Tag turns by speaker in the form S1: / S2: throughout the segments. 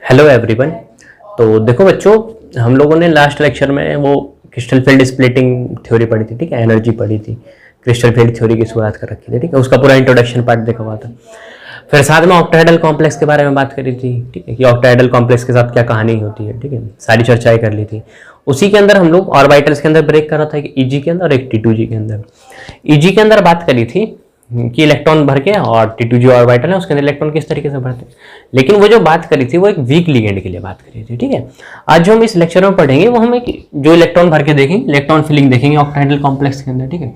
S1: Hello everyone. तो देखो बच्चों, हम लोगों ने लास्ट लेक्चर में वो क्रिस्टल फील्ड स्प्लिटिंग थ्योरी पढ़ी थी, ठीक है, एनर्जी पढ़ी थी, क्रिस्टल फील्ड थ्योरी की शुरुआत कर रखी थी, ठीक है, उसका पूरा इंट्रोडक्शन पार्ट देखा हुआ था। फिर साथ में ऑक्टाहेड्रल कॉम्प्लेक्स के बारे में बात करी थी, ठीक है, कि ऑक्टाहेड्रल कॉम्प्लेक्स के साथ क्या कहानी होती है, ठीक है, सारी चर्चाएं कर ली थी। उसी के अंदर हम लोग ऑर्बिटल्स के अंदर ब्रेक कर रहा था, एक ईजी के अंदर और एक T2G के अंदर। ईजी के अंदर बात करी थी कि इलेक्ट्रॉन भर के, और T2G ऑर्बिटल है उसके अंदर इलेक्ट्रॉन किस तरीके से भरते हैं। लेकिन वो जो बात करी थी वो एक वीक लिगेंड के लिए बात करी थी, ठीक है। आज जो हम इस लेक्चर में पढ़ेंगे वो हम एक जो इलेक्ट्रॉन भर के देखेंगे, इलेक्ट्रॉन फिलिंग देखेंगे ऑक्टाहेड्रल कॉम्प्लेक्स के अंदर, ठीक है।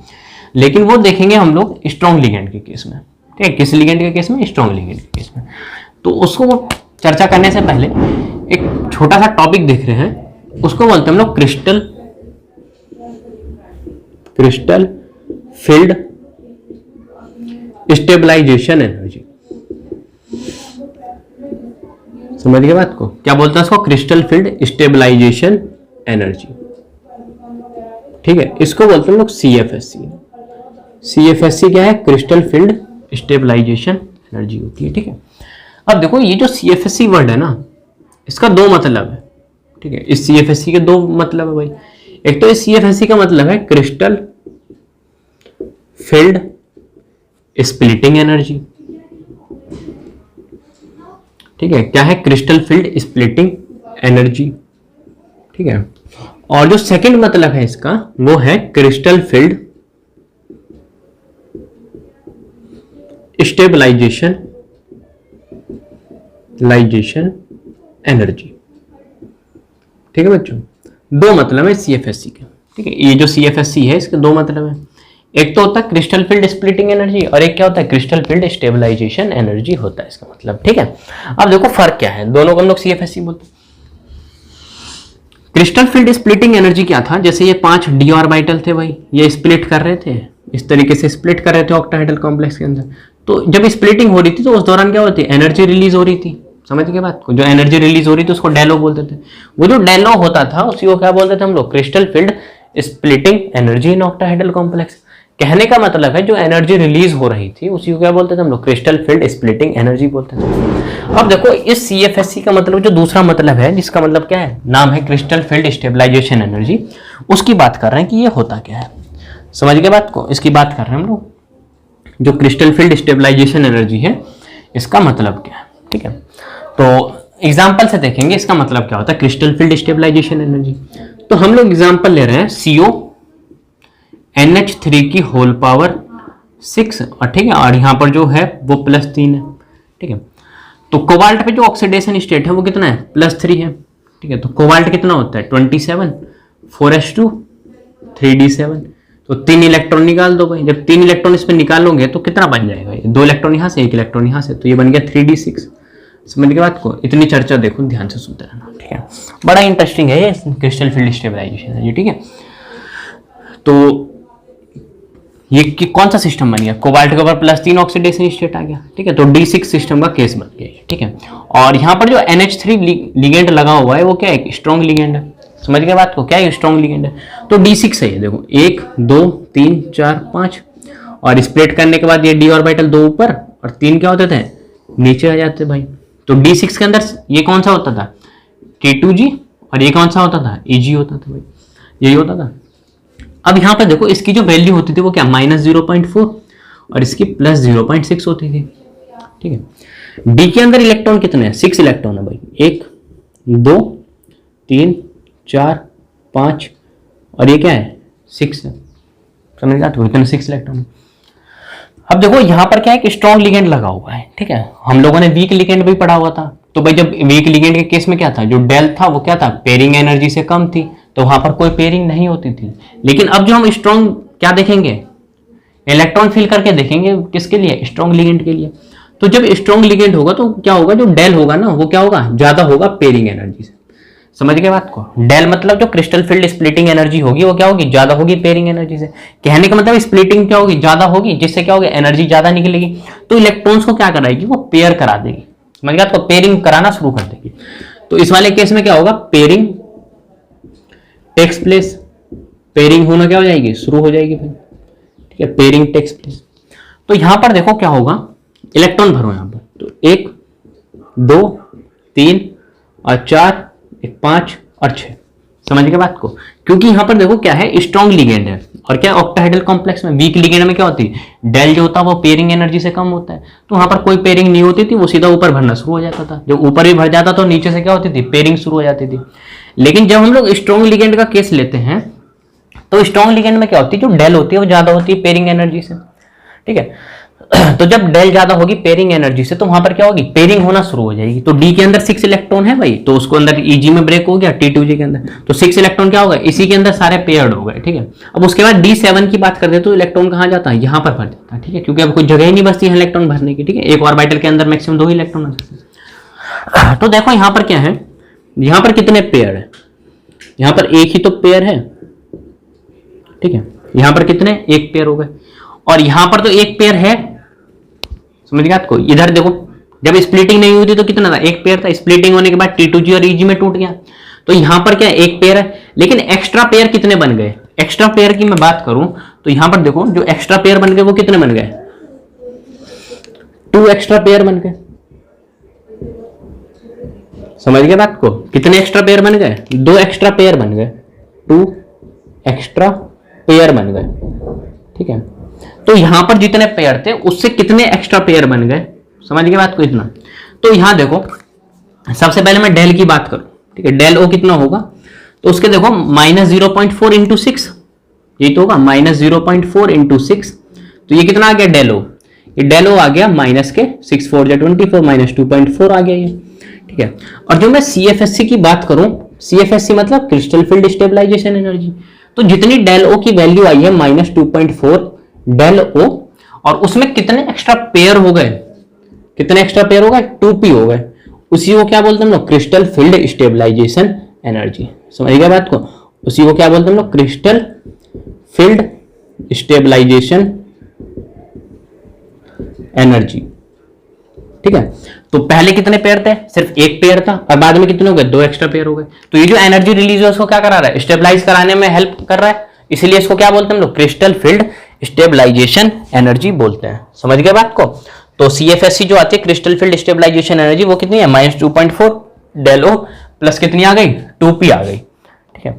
S1: लेकिन वो देखेंगे हम लोग स्ट्रॉन्ग लिगेंड के केस में, ठीक है। किस लिगेंड के केस में? स्ट्रॉन्ग लिगेंड के केस में। तो उसको चर्चा करने से पहले एक छोटा सा टॉपिक देख रहे हैं, उसको बोलते हैं हम लोग क्रिस्टल फील्ड स्टेबलाइजेशन एनर्जी। समझ गए बात को? क्या बोलते हैं इसको? क्रिस्टल फील्ड स्टेबलाइजेशन एनर्जी, ठीक है। इसको बोलते हैं हम लोग CFSE। CFSE क्या है? क्रिस्टल फील्ड स्टेबलाइजेशन एनर्जी होती है, ठीक है। अब देखो, ये जो CFSE वर्ड है ना, इसका दो मतलब है, ठीक है। इस CFSE के दो मतलब है भाई। एक तो इस CFSE का मतलब है क्रिस्टल फील्ड स्प्लिटिंग एनर्जी, ठीक है। क्या है? क्रिस्टल फील्ड स्प्लिटिंग एनर्जी, ठीक है। और जो सेकंड मतलब है इसका वो है क्रिस्टल फील्ड स्टेबलाइजेशन एनर्जी, ठीक है बच्चों। दो मतलब है CFSE के, ठीक है। ये जो CFSE है इसके दो मतलब है। एक तो होता है क्रिस्टल फील्ड स्प्लिटिंग एनर्जी, और एक क्या होता है? क्रिस्टल फील्ड स्टेबलाइजेशन एनर्जी होता है इसका मतलब, ठीक है। अब देखो फर्क क्या है, दोनों को हम लोग CFSE बोलते हैं। क्रिस्टल फील्ड स्प्लिटिंग एनर्जी क्या था? जैसे ये 5 d ऑर्बिटल थे भाई, ये स्प्लिट कर रहे थे, इस तरीके से स्प्लिट कर रहे थे ऑक्टाहेड्रल कॉम्प्लेक्स के अंदर। तो जब स्प्लिटिंग हो रही थी तो उस दौरान क्या होती है? एनर्जी रिलीज हो रही थी। समझ गए बात को? जो एनर्जी रिलीज हो रही थी उसको डेलो बोलते थे। वो जो डेलो होता था उसी को क्या बोलते थे हम लोग? Crystal field splitting energy in octahedral complex. कहने का मतलब है जो एनर्जी रिलीज हो रही थी उसी को क्या बोलते थे हम लोग? क्रिस्टल फील्ड स्प्लिटिंग एनर्जी बोलते थे। अब देखो, इस CFSE का मतलब जो दूसरा मतलब है, जिसका मतलब क्या है, नाम है क्रिस्टल फील्ड स्टेबलाइजेशन एनर्जी, उसकी बात कर रहे हैं कि ये होता क्या है। समझ गए बात को? इसकी बात कर रहे हैं हम लोग, जो क्रिस्टल फील्ड स्टेबलाइजेशन एनर्जी है इसका मतलब क्या है, ठीक है। तो एग्जाम्पल से देखेंगे इसका मतलब क्या होता है क्रिस्टल फील्ड स्टेबलाइजेशन एनर्जी। तो हम लोग एग्जाम्पल ले रहे हैं CONH3 की होल पावर 6, और ठीक है, और यहां पर जो है वो +3 है, ठीक है। तो कोबाल्ट पे जो ऑक्सीडेशन स्टेट है वो कितना है? +3 है, ठीक है। तो कोबाल्ट कितना होता है? 27, 4s2 3d7। तो 3 इलेक्ट्रॉन निकाल दो भाई। जब 3 इलेक्ट्रॉन इसमें निकालोगे तो कितना बन जाएगा? 2 इलेक्ट्रॉन यहां से, 1 इलेक्ट्रॉन यहां से, तो ये बन गया 3d6। समझ के बात को? इतनी चर्चा देखो, ध्यान से सुनते रहना, ठीक है। बड़ा इंटरेस्टिंग है ये क्रिस्टल फील्ड स्टेबलाइजेशन एनर्जी, ठीक है। तो ये कौन सा सिस्टम बन गया? कोबाल्ट के ऊपर +3 ऑक्सीडेशन स्टेट आ गया, ठीक है। तो D6 सिस्टम का केस बन गया, ठीक है। और यहाँ पर जो NH3 लिगेंड लगा हुआ है वो क्या है? स्ट्रॉन्ग लिगेंड है। समझ गए बात को? क्या है? स्ट्रॉन्ग लिगेंड है। तो D6 है ये, देखो 1 2 3 4 5, और स्प्लिट करने के बाद ये d ऑर्बिटल 2 ऊपर और 3 क्या होते थे? नीचे आ जाते भाई। तो D6 के अंदर ये कौन सा होता था? T2G, और ये कौन सा होता था? EG होता था भाई, यही होता था। अब यहां पर देखो, इसकी जो वैल्यू होती थी वो क्या? -0.4, और इसकी +0.6 होती थी, ठीक है। डी के अंदर इलेक्ट्रॉन कितने हैं? 6 इलेक्ट्रॉन है भाई, 1 2 3 4 5, और ये क्या है? 6 है। समझ गया? तो इतने 6 इलेक्ट्रॉन है। अब देखो यहां पर क्या है? एक स्ट्रॉन्ग लिगेंड लगा हुआ है, ठीक है। हम लोगों ने वीक लिगेंड भी पढ़ा हुआ था। तो भाई जब वीक लिगेंड के केस में क्या था? जो डेल था वो क्या था? पेयरिंग एनर्जी से कम थी, तो वहां पर कोई पेयरिंग नहीं होती थी। लेकिन अब जो हम स्ट्रॉन्ग क्या देखेंगे? इलेक्ट्रॉन फिल करके देखेंगे, किसके लिए? स्ट्रॉन्ग लिगेंड के लिए। तो जब स्ट्रॉन्ग लिगेंड होगा तो क्या होगा? जो डेल होगा ना वो क्या होगा? ज्यादा होगा पेयरिंग एनर्जी से। समझ गए बात को? डेल मतलब जो क्रिस्टल फील्ड स्प्लिटिंग एनर्जी होगी वो क्या होगी? ज्यादा होगी पेयरिंग एनर्जी से। कहने का मतलब स्प्लिटिंग क्या होगी? ज्यादा होगी, जिससे क्या होगी? एनर्जी ज्यादा निकलेगी। तो इलेक्ट्रॉन्स को क्या कराएगी? वो पेयर करा देगी। समझ गया? तो पेयरिंग कराना शुरू कर देगी। तो इस वाले केस में क्या होगा? Pairing takes place. पेयरिंग होना क्या हो जाएगी? शुरू हो जाएगी भाई, ठीक है। Pairing takes place. तो यहां पर देखो क्या होगा? इलेक्ट्रॉन भरो यहां पर। तो 1 2 3 और 4, एक 5 और 6। समझ गए बात को? क्योंकि यहां पर देखो क्या है, स्ट्रॉन्ग लिगेंड है और क्या ऑक्टाहेड्रल कॉम्प्लेक्स में वीक लिगेंड में क्या होती है, डेल जो होता है वो पेयरिंग एनर्जी से कम होता है, तो वहां पर कोई पेयरिंग नहीं होती थी, वो सीधा ऊपर भरना शुरू हो जाता था। जब ऊपर भी भर जाता तो नीचे से क्या होती थी, पेयरिंग शुरू हो जाती थी। लेकिन जब हम लोग स्ट्रॉन्ग लिगेंड का केस लेते हैं तो स्ट्रॉन्ग लिगेंड में क्या होती है, जो डेल होती है वो ज्यादा होती है पेयरिंग एनर्जी से। ठीक है, तो जब डेल ज्यादा होगी पेयरिंग एनर्जी से तो वहां पर क्या होगी, पेयरिंग होना शुरू हो जाएगी। तो डी के अंदर 6 इलेक्ट्रॉन है भाई, तो उसको अंदर ईजी में ब्रेक हो गया T2G के अंदर, तो 6 इलेक्ट्रॉन क्या होगा, इसी के अंदर सारे पेयर्ड हो गए। ठीक है, अब उसके बाद D7 की बात करते तो इलेक्ट्रॉन कहां जाता है, यहां पर भर जाता है। ठीक है, क्योंकि अब कोई जगह ही नहीं बचती है इलेक्ट्रॉन भरने की। ठीक है, एक ऑर्बिटल के अंदर मैक्सिमम 2 इलेक्ट्रॉन आ सकते हैं। तो देखो यहां पर क्या है, यहां पर कितने पेयर है, यहां पर एक ही तो पेयर है। ठीक है, यहां पर कितने, एक पेयर हो गए, और यहां पर तो एक पेयर है। समझ गया आपको? इधर देखो जब स्प्लिटिंग नहीं हुई थी तो कितना था, एक पेयर था। स्प्लिटिंग होने के बाद T2G और EG में टूट गया, तो यहां पर क्या एक पेयर है, लेकिन एक्स्ट्रा पेयर कितने बन गए। एक्स्ट्रा पेयर की मैं बात करूं तो यहां पर देखो जो एक्स्ट्रा पेयर बन गए वो कितने बन गए, 2 एक्स्ट्रा पेयर बन गए। समझ गए बात को? कितने एक्स्ट्रा पेयर बन गए, 2 एक्स्ट्रा पेयर बन गए, 2 एक्स्ट्रा पेयर बन गए। ठीक है, तो यहां पर जितने पेयर थे उससे कितने एक्स्ट्रा पेयर बन गए। समझ गए बात को? इतना। तो यहां देखो सबसे पहले मैं डेल की बात करूं। ठीक है, डेल ओ कितना होगा, तो उसके देखो -0.4 इंटू 6, यही तो होगा -0.4 इंटू 6, तो ये कितना आ गया डेल ओ, ये डेल ओ आ गया माइनस के 6 4 या 24, -2.4 आ गया ये। ठीक है, और जो मैं CFSC की बात करूं, CFSC मतलब क्रिस्टल फील्ड स्टेबलाइजेशन एनर्जी, तो जितनी डेल ओ की वैल्यू आई है -2.4 डेल ओ, और उसमें कितने एक्स्ट्रा पेयर हो गए, कितने एक्स्ट्रा पेयर हो गए, 2p हो गए, उसी को क्या बोलते हैं हम लोग, क्रिस्टल फील्ड स्टेबलाइजेशन एनर्जी। समझ गए बात को? उसी को क्या बोलते हैं हम लोग, क्रिस्टल फील्ड स्टेबलाइजेशन एनर्जी। ठीक है, तो पहले कितने पेयर थे, सिर्फ एक पेयर था, और बाद में कितने हो गए, 2 एक्स्ट्रा पेयर हो गए। तो ये जो एनर्जी रिलीज है उसको क्या करा रहा है, स्टेबलाइज कराने में हेल्प कर रहा है, इसीलिए इसको क्या बोलते हैं हम लोग, क्रिस्टल फील्ड स्टेबलाइजेशन एनर्जी बोलते हैं। समझ गए बात को? तो CFSC जो आती है क्रिस्टल फील्ड स्टेबलाइजेशन एनर्जी, वो कितनी है, -2.4 डेल ओ प्लस कितनी आ गई, 2p आ गई। ठीक है,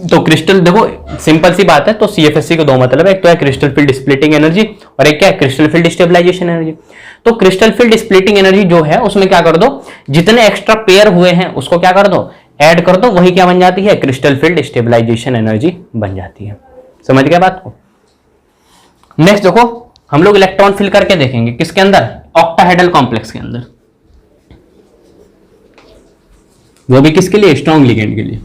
S1: तो क्रिस्टल देखो सिंपल सी बात है, तो CFSC के 2 मतलब है, एक तो है क्रिस्टल फील्ड स्प्लिटिंग एनर्जी और एक क्या है, क्रिस्टल फील्ड स्टेबलाइजेशन एनर्जी। तो क्रिस्टल फील्ड स्प्लिटिंग एनर्जी जो है उसमें क्या कर दो, जितने एक्स्ट्रा पेयर हुए हैं उसको क्या कर दो, ऐड कर दो, वही क्या बन जाती है, क्रिस्टल फील्ड स्टेबलाइजेशन एनर्जी बन जाती है। समझ गया बात को? नेक्स्ट देखो हम लोग इलेक्ट्रॉन फिल करके देखेंगे, किसके अंदर, ऑक्टाहेड्रल कॉम्प्लेक्स के अंदर, वो भी किसके लिए, स्ट्रॉन्ग लिगेंड के लिए।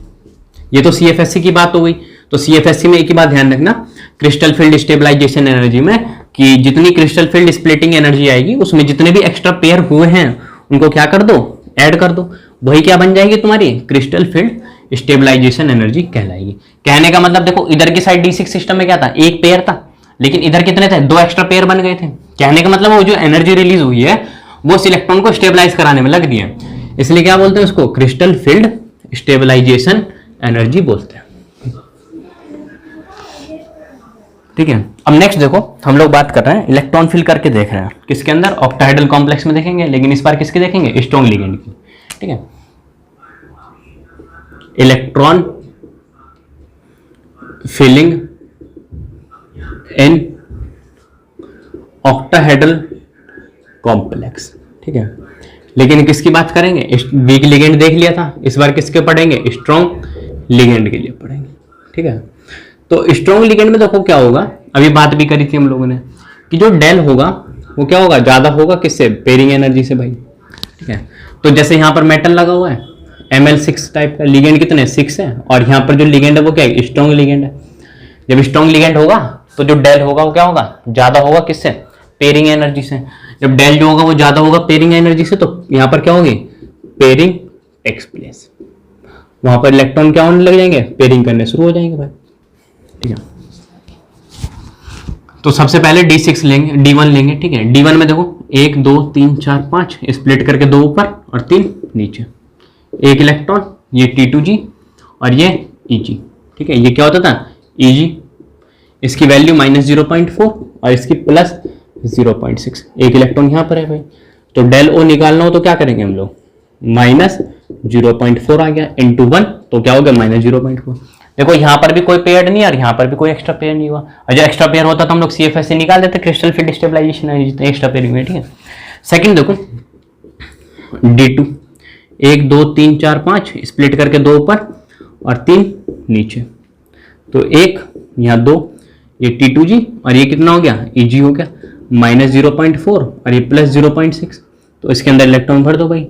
S1: ये तो CFSC की बात हो गई। तो CFSC में एक ही बात ध्यान रखना, क्रिस्टल फील्ड स्टेबलाइजेशन एनर्जी में, कि जितनी क्रिस्टल फील्ड स्प्लिटिंग एनर्जी आएगी उसमें जितने भी एक्स्ट्रा पेयर हुए हैं उनको क्या कर दो, ऐड कर दो, वही क्या बन जाएगी तुम्हारी, क्रिस्टल फील्ड स्टेबलाइजेशन एनर्जी कहलाएगी। कहने का मतलब देखो इधर की साइड D6 सिस्टम में क्या था, एक पेयर था, लेकिन इधर कितने थे, 2 एक्स्ट्रा पेयर बन गए थे। कहने का मतलब वो जो एनर्जी रिलीज हुई है वो उस इलेक्ट्रॉन को स्टेबलाइज कराने में लग रही है, इसलिए क्या बोलते हैं उसको, क्रिस्टल फील्ड स्टेबलाइजेशन एनर्जी बोलते हैं। ठीक है, अब नेक्स्ट देखो हम लोग बात कर रहे हैं, इलेक्ट्रॉन फिल करके देख रहे हैं, किसके अंदर, ऑक्टाहेड्रल कॉम्प्लेक्स में देखेंगे, लेकिन इस बार किसके देखेंगे, स्ट्रॉन्ग लिगेंड की। ठीक है, electron filling in octahedral complex. ठीक है, लेकिन किसकी बात करेंगे, वीक लिगेंड देख लिया था, इस बार किसके पढ़ेंगे, स्ट्रॉन्ग लिगेंड के लिए पढ़ेंगे। ठीक है, तो स्ट्रॉन्ग लिगेंड में देखो क्या होगा, अभी बात भी करी थी हम लोगों ने कि जो डेल होगा वो क्या होगा, ज्यादा होगा किससे, पेयरिंग एनर्जी से भाई। ठीक है, तो जैसे यहाँ पर मेटल लगा हुआ है Ml6 टाइप का, लिगेंड कितने 6 है, और यहाँ पर जो लिगेंड है वो क्या है, स्ट्रॉन्ग लिगेंड है। जब स्ट्रॉन्ग लिगेंड होगा तो जो डेल होगा वो क्या होगा, ज्यादा होगा किससे, पेयरिंग एनर्जी से। जब डेल जो होगा वो ज्यादा होगा पेयरिंग एनर्जी से, तो यहाँ पर क्या होगी, पेयरिंग टेक्स प्लेस, वहां पर इलेक्ट्रॉन क्या होने लग जाएंगे, पेयरिंग करने शुरू हो जाएंगे भाई। ठीक है, तो सबसे पहले D6 लेंगे, D1 लेंगे। ठीक है, D1 में देखो 1 2 3 4 5 स्प्लिट करके 2 ऊपर और 3 नीचे, एक इलेक्ट्रॉन, ये T2G और ये EG। ठीक है, ये क्या होता था, EG, इसकी वैल्यू -0.4 और इसकी +0.6, एक इलेक्ट्रॉन यहां पर है भाई। तो डेल ओ निकालना हो तो क्या करेंगे हम लोग, 0.4 आ गया, इंटू 1 तो क्या हो गया -0.4। देखो यहाँ पर भी कोई पेयर नहीं है और यहाँ पर भी कोई एक्स्ट्रा पेयर नहीं हुआ, और जो एक्स्ट्रा पेयर होता तो हम लोग CFS से निकाल देते, क्रिस्टल फील्ड स्टेबलाइजेशन है जितने एक्स्ट्रा पेयरिंग है। ठीक है, सेकंड देखो D2, 1 2 3 4 5 स्प्लिट करके 2 ऊपर और 3 नीचे, तो 1 यहाँ 2, ये T2G और ये कितना हो गया Eg हो गया, -0.4 और ये +0.6, तो इसके अंदर इलेक्ट्रॉन भर दो भाई।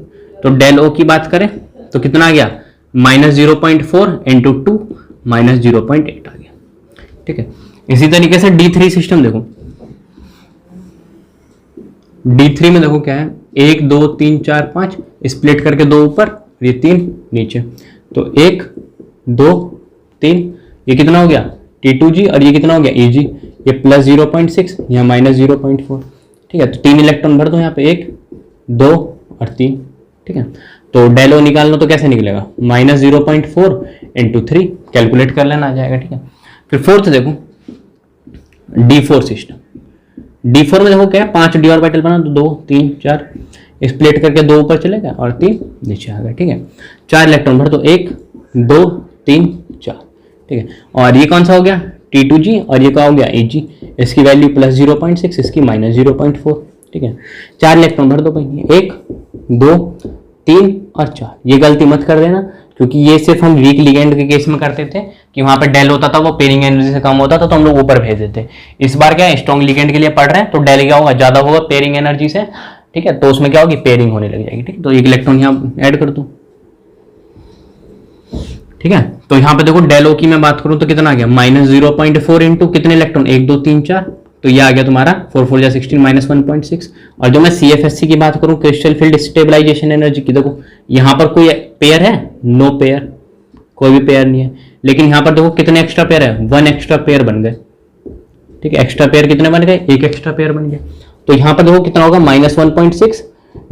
S1: तो डेल O की बात करें तो कितना आ गया -0.4 इंटू 2 -0.8 आ गया। ठीक है, इसी तरीके से D3 सिस्टम देखो, D3 में देखो क्या है, 1 2 3 4 5 स्प्लिट करके 2 ऊपर, ये 3 नीचे, तो 1 2 3, ये कितना हो गया T2G और ये कितना हो गया Eg, ये +0.6 यहाँ -0.4। ठीक है, तो 3 इलेक्ट्रॉन भर दो यहाँ पे, 1 2 और 3। ठीक है, तो डेल O निकालना तो कैसे निकलेगा, -0.4 इंटू 3, कैलकुलेट कर लेना आ जाएगा। ठीक है, फिर फोर्थ देखो D4 सिस्टम, D4 में देखो क्या है, 5 d ऑर्बिटल बना, तो 2 3 4 स्प्लिट करके 2 ऊपर चलेगा और 3 नीचे आ गया। ठीक है, 4 इलेक्ट्रॉन भर दो, 1 2 3 4। ठीक है, और ये कौन सा हो गया T2G और ये क्या हो गया Eg, इसकी वैल्यू +0.6, इसकी -0.4। ठीक है, 4 इलेक्ट्रॉन भर दो भाई, 1 2 3 और 4। ये गलती मत कर देना, क्योंकि ये सिर्फ हम वीक लिगेंड के केस में करते थे कि वहां पे डेल होता था वो पेयरिंग एनर्जी से कम होता था तो हम लोग ऊपर भेज देते। इस बार क्या है, स्ट्रॉन्ग लिगेंड के लिए पढ़ रहे हैं तो डेल क्या होगा, ज्यादा होगा पेयरिंग एनर्जी से। ठीक है, तो उसमें क्या होगी, पेयरिंग होने लग जाएगी। ठीक है, तो एक इलेक्ट्रॉन यहाँ ऐड कर दूं। ठीक है, तो यहाँ पे देखो डेल O की मैं बात करूं तो कितना आ गया, -0.4 इंटू कितने इलेक्ट्रॉन, 1 2 3 4, तो ये आ गया तुम्हारा 4 4 जा 16 -1.6। और जो मैं CFSC की बात करूं, क्रिस्टल फील्ड स्टेबलाइजेशन एनर्जी की, देखो यहाँ पर कोई पेयर है, नो पेयर, कोई भी पेयर नहीं है, लेकिन यहाँ पर देखो कितने एक्स्ट्रा पेयर है, 1 एक्स्ट्रा पेयर बन गए। ठीक है, एक्स्ट्रा पेयर कितने बन गए, 1 एक्स्ट्रा पेयर बन गया। तो यहाँ पर देखो कितना होगा, -1.6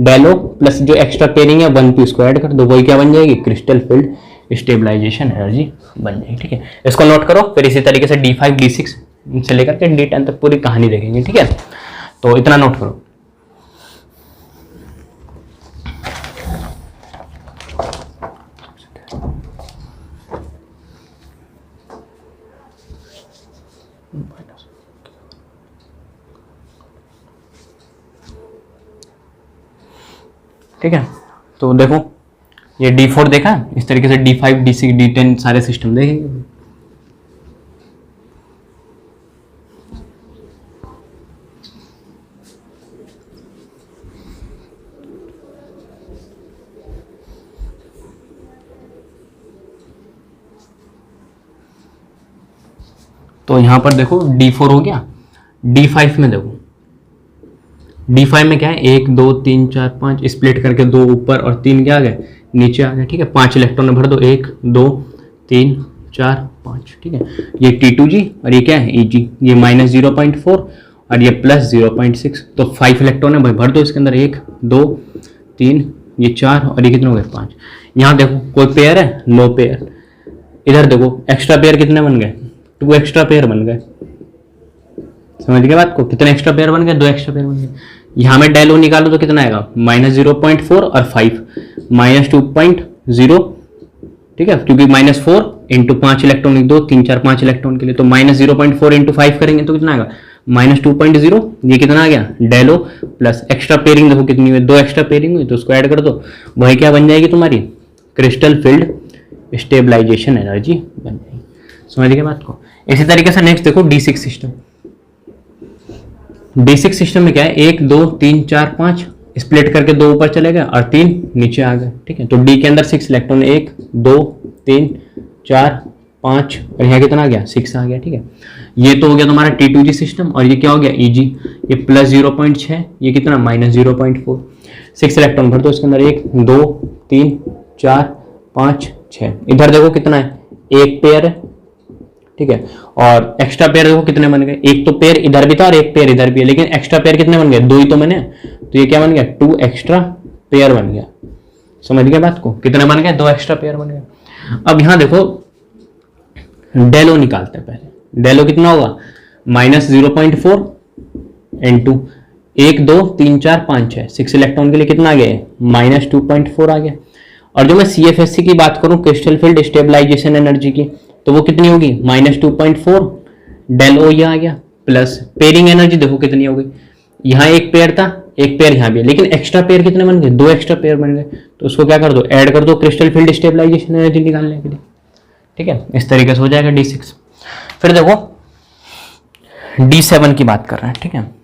S1: डेल O प्लस जो एक्स्ट्रा पेयरिंग है 1 2 इसको ऐड कर दो, वही क्या बन जाएगी, क्रिस्टल फील्ड स्टेबलाइजेशन एनर्जी बन जाएगी। ठीक है, इसको नोट करो, फिर इसी तरीके से D5 D6 से लेकर के D10 तक पूरी कहानी देखेंगे। ठीक है, तो इतना नोट करो। ठीक है, तो देखो ये D4 देखा, इस तरीके से D5 D6 D10 सारे सिस्टम देखेंगे। तो यहां पर देखो D4 हो गया, D5 में देखो, D5 में क्या है, 1 2 3 4 5 स्प्लिट करके 2 ऊपर और 3 क्या आ गए, नीचे आ गए। ठीक है, 5 इलेक्ट्रॉन भर दो, 1 2 3 4 5। ठीक है, ये T2G और ये क्या है Eg, ये -0.4 और ये +0.6, तो 5 इलेक्ट्रॉन है भाई, भर दो इसके अंदर, 1 2 3 ये 4 और ये कितने हो गए 5। यहाँ देखो कोई पेयर है, नो पेयर। इधर देखो एक्स्ट्रा पेयर कितने बन गए, 2 एक्स्ट्रा पेयर बन गए। समझ गए बात को, कितने एक्स्ट्रा पेयर बन गए, 2 एक्स्ट्रा पेयर बन गए। यहाँ में डेल O निकालो तो कितना आएगा, -0.4 और 5 -2.0। ठीक है, क्योंकि -4 इंटू 5 इलेक्ट्रॉन, 2 3 4 5 इलेक्ट्रॉन के लिए, तो -0.4 इंटू 5 करेंगे तो कितना आएगा, -2.0। ये कितना आ गया, del O plus extra pairing देखो कितनी हुई, 2 एक्स्ट्रा पेयरिंग हुई, तो उसको ऐड कर दो, वही क्या बन जाएगी तुम्हारी, क्रिस्टल फील्ड स्टेबलाइजेशन एनर्जी बन जाएगी। समझ गए बात को। इसी तरीके से नेक्स्ट देखो D6 सिस्टम। D6 सिस्टम में क्या है, 1 2 3 4 5 स्प्लिट करके 2 ऊपर चले गए और 3 नीचे आ गए। ठीक है, तो D के अंदर 6 इलेक्ट्रॉन, 1 2 3 4 5 और यहाँ कितना आ गया, 6 आ गया। ठीक है, ये तो हो गया तुम्हारा T2G सिस्टम। और ये क्या हो गया Eg, ये +0.6, ये कितना -0.4। 6 इलेक्ट्रॉन भर दो इसके अंदर, 1 2 3 4 5 6। इधर देखो कितना है, 1 पेयर है। ठीक है, और एक्स्ट्रा पेयर देखो कितने बन गए, एक तो पेयर इधर भी था और एक पेयर इधर भी है, लेकिन एक्स्ट्रा पेयर कितने बन गए, 2 ही तो मैंने, तो ये क्या बन गया, 2 एक्स्ट्रा पेयर बन गया। समझ गए बात को, कितने बन गए, 2 एक्स्ट्रा पेयर बन गए। अब यहां देखो डेल O निकालते हैं पहले। डेल O कितना होगा, -0.4 इंटू 1 2 3 4 5 6 इलेक्ट्रॉन के लिए कितना आ गया, -2.4 आ गया। और जो मैं CFSC की बात करूं, क्रिस्टल फील्ड स्टेबलाइजेशन एनर्जी की, तो वो कितनी होगी, -2.4 डेल ओ ये आ गया, प्लस पेयरिंग एनर्जी देखो कितनी हो गई, यहाँ एक पेयर था, एक पेयर यहाँ भी है, लेकिन एक्स्ट्रा पेयर कितने बन गए, 2 एक्स्ट्रा पेयर बन गए, तो उसको क्या कर दो, ऐड कर दो क्रिस्टल फील्ड स्टेबलाइजेशन एनर्जी निकालने के लिए। ठीक है, इस तरीके से हो जाएगा D6। फिर देखो D7 की बात कर रहे हैं। ठीक है,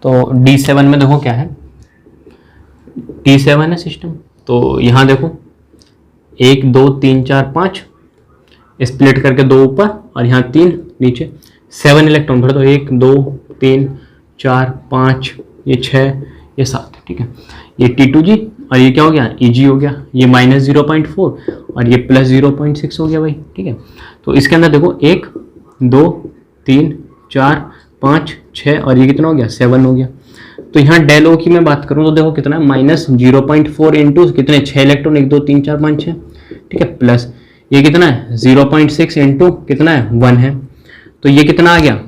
S1: तो D7 में देखो क्या है, T7 है सिस्टम, तो यहाँ देखो 1 2 3 4 5 स्प्लिट करके 2 ऊपर और यहाँ 3 नीचे, 7 इलेक्ट्रॉन भर दो, 1 2 3 4 5, ये 6, ये 7। ठीक है, ये T2G और ये क्या हो गया, EG हो गया, ये -0.4 और ये +0.6 हो गया भाई। ठीक है, तो इसके अंदर देखो 1 2 3 4 5 6 और ये कितना हो गया, 7 हो गया। तो यहाँ डेल ओ की मैं बात करूँ तो देखो कितना है, -0.4 इंटू कितने, 6 इलेक्ट्रॉन, 1 2 3 4 5 6। ठीक है, प्लस ये कितना है, 0.6 इंटू कितना है, 1 है, तो ये कितना आ गया,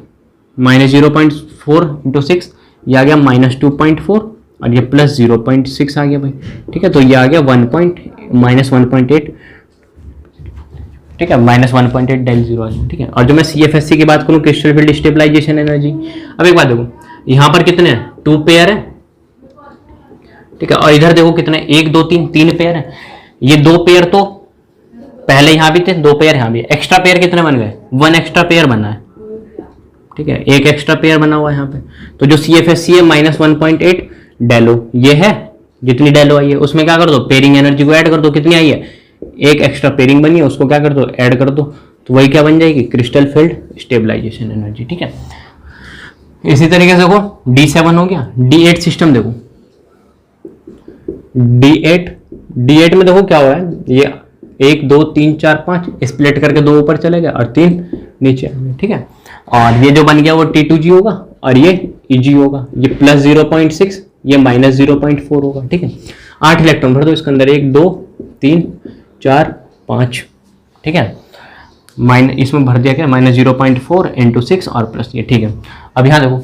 S1: -0.4 इंटू 6, ये आ गया -2.4 और ये +0.6 आ गया भाई। ठीक है, तो ये आ गया -1.8। ठीक है, -1.8 डेल 0 आ गया। ठीक है, और जो मैं CFSC की बात करूँ, क्रिस्टल फील्ड स्टेबलाइजेशन एनर्जी, अब एक बात देखो, यहाँ पर कितने हैं, 2 पेयर है। ठीक है, और इधर देखो कितने, 1 2 3 पेयर है, ये 2 पेयर तो पहले यहाँ भी थे, 2 पेयर यहाँ भी, एक्स्ट्रा पेयर कितने बन गए, 1 एक्स्ट्रा पेयर बना है। ठीक है, एक एक्स्ट्रा पेयर बना हुआ है यहाँ पे, तो जो CFSC है -1.8 डेलो, ये है जितनी डेलो आई है उसमें क्या कर दो, पेयरिंग एनर्जी को ऐड कर दो, कितनी आई है, एक एक्स्ट्रा पेयरिंग बनी है, उसको क्या कर दो, ऐड कर दो, तो वही क्या बन जाएगी, क्रिस्टल फील्ड स्टेबलाइजेशन एनर्जी। ठीक है, इसी तरीके से देखो D7 हो गया। D8 सिस्टम देखो, D8 में देखो क्या हुआ है, ये 1 2 3 4 5 स्प्लिट करके 2 ऊपर चले गए और 3 नीचे। ठीक है, और ये जो बन गया वो T2G होगा और ये EG होगा, ये +0.6, ये -0.4 होगा। ठीक है, 8 इलेक्ट्रॉन भर दो इसके अंदर, 1 2 3 4 5। ठीक है, इसमें भर दिया क्या, -0.4 इंटू 6 और प्लस ये। ठीक है, अब यहाँ देखो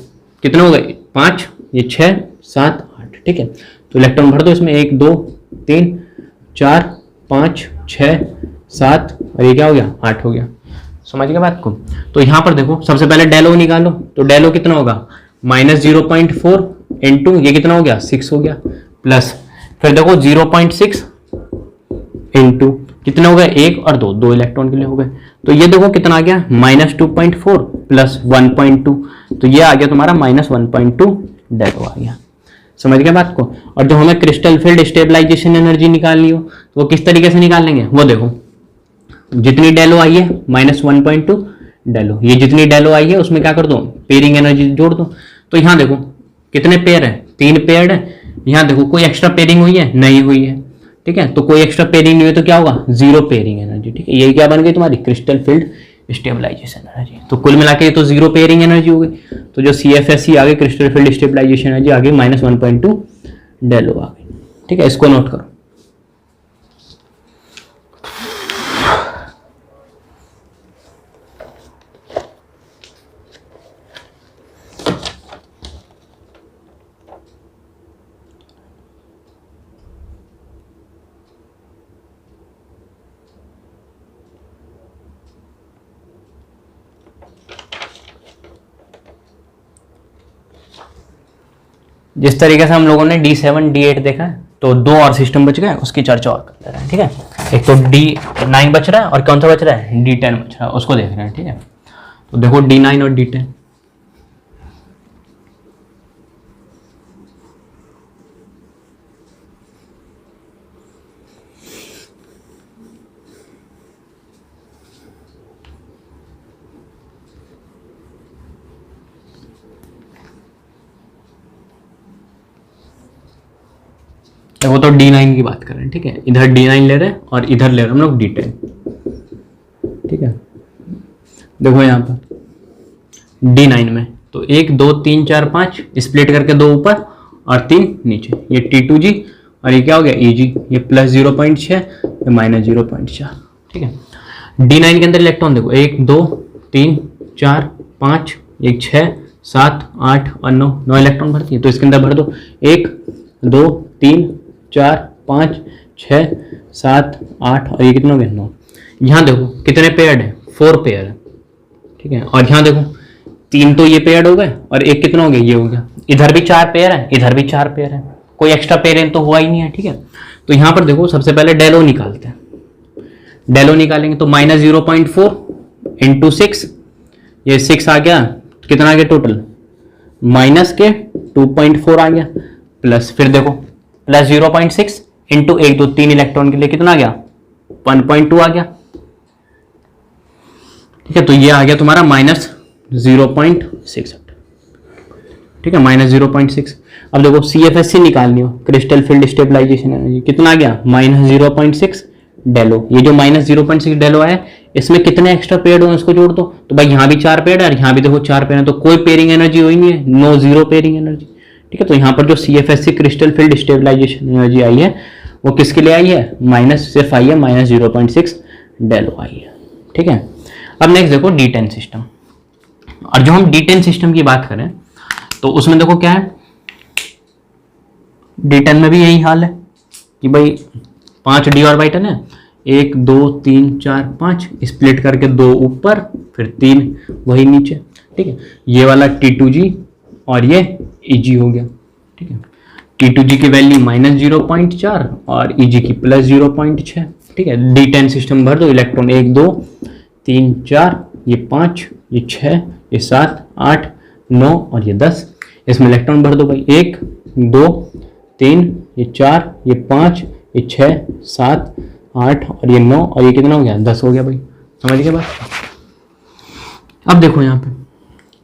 S1: कितने हो गए, 5, ये 6 7 8। ठीक है, तो इलेक्ट्रॉन भर दो इसमें, 1 2 3 4 5 6 7 और ये क्या हो गया, 8 हो गया। समझ गए बात को। तो यहाँ पर देखो सबसे पहले डेलो निकालो, तो डेलो कितना होगा, -0.4 इंटू ये कितना हो गया, 6 हो गया, प्लस फिर देखो 0.6 इंटू कितने हो गए, 1 और 2, 2 इलेक्ट्रॉन के लिए हो गए, तो ये देखो कितना आ गया, -2.4 प्लस 1.2, तो ये आ गया तुम्हारा -1.2 डेलो आ गया। समझ गए बात को। और जो हमें क्रिस्टल फील्ड स्टेबलाइजेशन एनर्जी निकालनी हो तो वो किस तरीके से निकाल लेंगे, वो देखो जितनी डेलो आई है -1.2 डेलो, ये जितनी डेलो आई है उसमें क्या कर दो, पेयरिंग एनर्जी जोड़ दो। तो यहाँ देखो कितने पेयर है, 3 पेयर है, यहाँ देखो कोई एक्स्ट्रा पेयरिंग हुई है, नहीं हुई है। ठीक है, तो कोई एक्स्ट्रा पेयरिंग नहीं हुई तो क्या होगा, 0 पेयरिंग एनर्जी। ठीक है, ये क्या बन गई तुम्हारी क्रिस्टल फील्ड स्टेबलाइजेशन एनर्जी। तो कुल मिला के तो 0 पेयरिंग एनर्जी हो गई, तो जो CFSC आ गई क्रिस्टल फील्ड स्टेबलाइजेशन एनर्जी आ गई -1.2 डेलो आ गई। ठीक है, इसको नोट करो। जिस तरीके से हम लोगों ने D7 D8 देखा है, तो 2 और सिस्टम बच गए, उसकी चर्चा और करते रहे। ठीक है, एक तो D9 बच रहा है और कौन सा बच रहा है, D10 बच रहा है, उसको देख रहे हैं। ठीक है, तो देखो D9 और D10, वो तो D9 की बात कर रहे हैं। ठीक है, इधर D9 ले रहे हैं और इधर ले रहे हैं हम लोग D10। ठीक है, देखो यहाँ पर D9 में तो 1 2 3 4 5 स्प्लिट करके 2 ऊपर और 3 नीचे, ये T2G और ये क्या हो गया Eg, ये प्लस 0.6, ये माइनस 0.4, ठीक है। D9 के अंदर इलेक्ट्रॉन देखो 1 2 3 4 5, एक 6 7 8 और 9 इलेक्ट्रॉन भरती है, तो इसके अंदर भर दो 1 2 3 4 5 6 7 8 और ये कितना हो गया 9। यहाँ देखो कितने पेयर्ड है, 4 पेयर है, ठीक है। और यहाँ देखो 3 तो ये पेयर्ड हो गए और एक कितना हो गया, ये हो गया। इधर भी 4 पेयर है, इधर भी 4 पेयर है, कोई एक्स्ट्रा पेयर तो हुआ ही नहीं है, ठीक है। तो यहाँ पर देखो सबसे पहले डेलो निकालते हैं। डेलो निकालेंगे तो माइनस 0.4 इंटू 6, ये 6 आ गया, कितना आ गया टोटल, माइनस के 2.4 आ गया, प्लस फिर देखो प्लस 0.6 इंटू 1 2 3 इलेक्ट्रॉन के लिए कितना आ गया, 1.2 आ गया, ठीक है। तो ये आ गया तुम्हारा माइनस 0.6, ठीक है, माइनस 0.6। अब देखो CFSC निकालनी हो, क्रिस्टल फील्ड स्टेबलाइजेशन एनर्जी, कितना आ गया, माइनस 0.6 डेलो। ये जो माइनस 0.6 डेलो है, इसमें कितने एक्स्ट्रा पेयर हो इसको जोड़ दो, तो भाई यहाँ भी 4 पेयर है और यहाँ भी देखो 4 पेयर है, तो कोई पेयरिंग एनर्जी हुई नहीं है, नो जीरो पेयरिंग एनर्जी, ठीक है। तो यहाँ पर जो CFSC crystal field stabilization energy आई है वो किसके लिए आई है, माइनस सिर्फ आई है, माइनस 0.6 डेलो आई है, ठीक है। अब नेक्स्ट देखो D10 सिस्टम, और जो हम D10 सिस्टम की बात करें तो उसमें देखो क्या है, D10 में भी यही हाल है कि भाई 5 d ऑर्बिटल है, 1 2 3 4 5, स्प्लिट करके 2 ऊपर फिर 3 वही नीचे, ठीक है। ये वाला T2g और ये Eg हो गया, ठीक है। T2g की वैल्यू माइनस 0.4 और Eg की प्लस 0.6, ठीक है। D10 सिस्टम भर दो, इलेक्ट्रॉन 1 2 3 4, ये 5 ये 6 ये 7 8 9 और ये 10, इसमें इलेक्ट्रॉन भर दो भाई, 1 2 3 ये 4 ये 5 ये 6 7 8 और ये 9 और ये कितना हो गया, 10 हो गया भाई, समझ गए बात। अब देखो यहाँ पे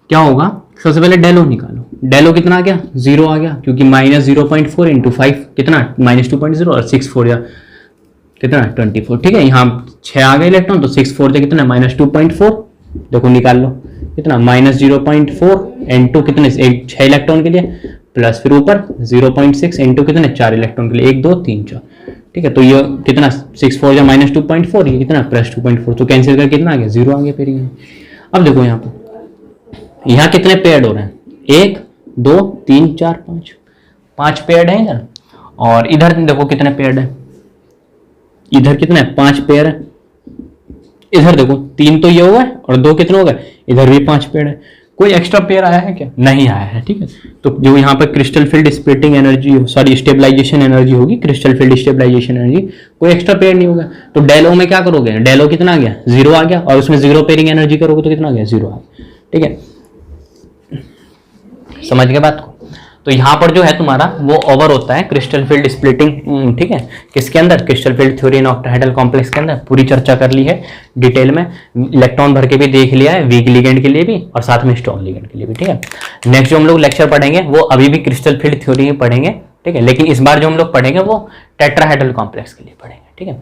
S1: क्या होगा, सबसे पहले डेलो निकालो, डेलो कितना आ गया, 0 आ गया, क्योंकि माइनस 0.4 इंटू 5 कितना, माइनस 2.0 और 6 4 या कितना 24, ठीक है। यहाँ 6 आ गए इलेक्ट्रॉन, तो 6 4 से कितना माइनस 2.4, देखो निकाल लो कितना, माइनस 0.4 इंटू कितने 6 इलेक्ट्रॉन के लिए, प्लस फिर ऊपर 0.6 इंटू कितने 4 इलेक्ट्रॉन के लिए, 1 2 3 4, ठीक है। तो ये कितना 6 4 या माइनस 2.4, ये कितना प्लस 2.4, तो कैंसिल करके कितना आ गया, 0 आ गया पेयर। अब देखो यहाँ पे यहाँ कितने पेयर्ड हो रहे हैं, 1 2 3 4 5 पेयर्ड है इधर, और इधर देखो कितने पेयर्ड है, इधर कितने 5 पेयर है, इधर देखो 3 तो ये हो गए और 2 कितने हो गए, इधर भी 5 पेयर है। कोई एक्स्ट्रा पेयर आया है क्या, नहीं आया है, ठीक है। तो जो यहाँ पर crystal field splitting energy, sorry stabilisation energy होगी, क्रिस्टल फील्ड स्टेबलाइजेशन एनर्जी, कोई एक्स्ट्रा पेयर नहीं होगा। तो डेलो में क्या करोगे, डेलो कितना आ गया, 0 आ गया, और उसमें 0 पेयरिंग एनर्जी करोगे तो कितना आ गया, 0 आ गया, ठीक है। समझ गए बात को। तो यहाँ पर जो है तुम्हारा वो ओवर होता है क्रिस्टल फील्ड स्प्लिटिंग, ठीक है, किसके अंदर, क्रिस्टल फील्ड थ्योरी इन ऑक्टाहेड्रल कॉम्प्लेक्स के अंदर। पूरी चर्चा कर ली है डिटेल में, इलेक्ट्रॉन भर के भी देख लिया है, वीक लिगेंड के लिए भी और साथ में स्ट्रॉन्ग लिगेंड के लिए भी, ठीक है। नेक्स्ट जो हम लोग लेक्चर पढ़ेंगे वो अभी भी क्रिस्टल फील्ड थ्योरी ही पढ़ेंगे, ठीक है, लेकिन इस बार जो हम लोग पढ़ेंगे वो टेट्राहेड्रल कॉम्प्लेक्स के लिए पढ़ेंगे, ठीक है।